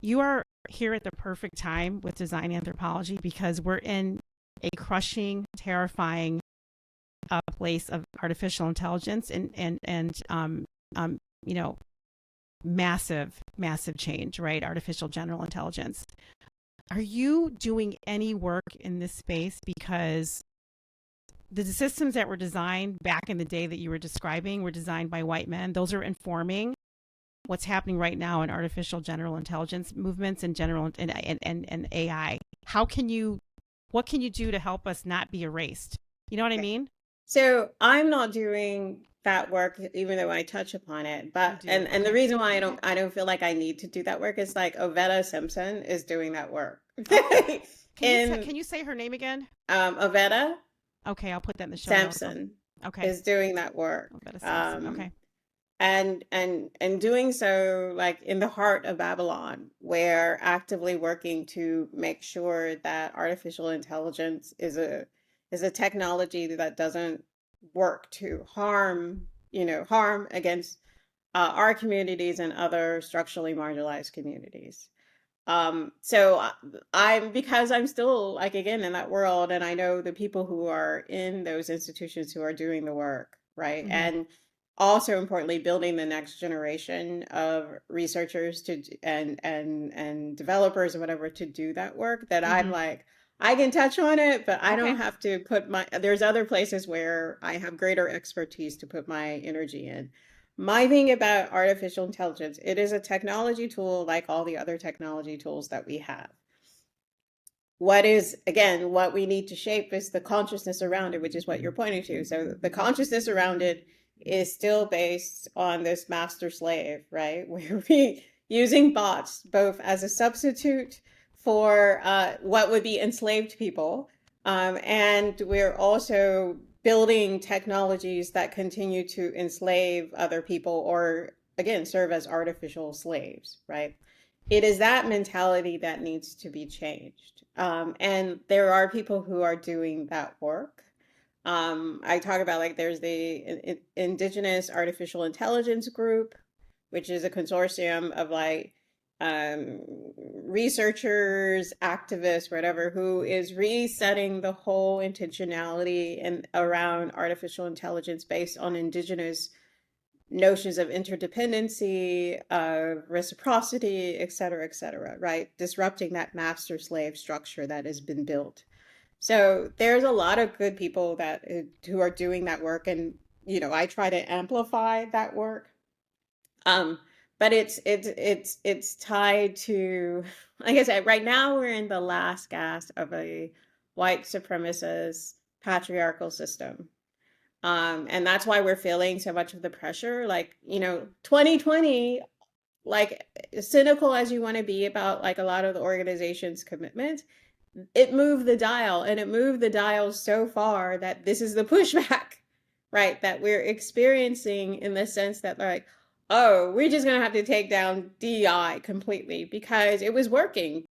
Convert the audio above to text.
you are here at the perfect time with Design Anthropology because we're in a crushing, terrifying place of artificial intelligence and you know, massive change, right? Artificial general intelligence. Are you doing any work in this space? Because the systems that were designed back in the day that you were describing were designed by white men. Those are informing what's happening right now in artificial general intelligence movements and and AI. What can you do to help us not be erased? You know what I Okay. mean? So I'm not doing that work, even though I touch upon it. You But do. and the Okay. reason why I don't feel like I need to do that work is like Oveta Simpson is doing that work. Oh, In can you say her name again? Oveta Okay, I'll put that in the show notes. Sampson Okay. is doing that work. Oveta Simpson. Um, Okay. and doing so like in the heart of Babylon, where actively working to make sure that artificial intelligence is a technology that doesn't work to harm against our communities and other structurally marginalized communities. So I'm because I'm still like again in that world, and I know the people who are in those institutions who are doing the work, right? Mm-hmm. And also importantly, building the next generation of researchers and developers and whatever to do that work. That I'm Mm-hmm. like, I can touch on it, but I don't Okay. have to put my. There's other places where I have greater expertise to put my energy in. My thing about artificial intelligence, it is a technology tool like all the other technology tools that we have. What is, again, what we need to shape is the consciousness around it, which is what you're pointing to. So the consciousness around it is still based on this master slave, right? Where we using bots both as a substitute for what would be enslaved people. And we're also building technologies that continue to enslave other people or, again, serve as artificial slaves, right? It is that mentality that needs to be changed. And there are people who are doing that work. I talk about like there's the Indigenous Artificial Intelligence group, which is a consortium of like um, researchers, activists, whatever, who is resetting the whole intentionality and around artificial intelligence based on Indigenous notions of interdependency, of reciprocity, et cetera, right? Disrupting that master slave structure that has been built. So there's a lot of good people that who are doing that work, and I try to amplify that work. Um, but it's tied to, like I said, right now we're in the last gasp of a white supremacist patriarchal system. And that's why we're feeling so much of the pressure. Like, 2020, like cynical as you want to be about like a lot of the organization's commitment, it moved the dial and it moved the dial so far that this is the pushback, right? That we're experiencing in the sense that like, oh, we're just going to have to take down DI completely because it was working.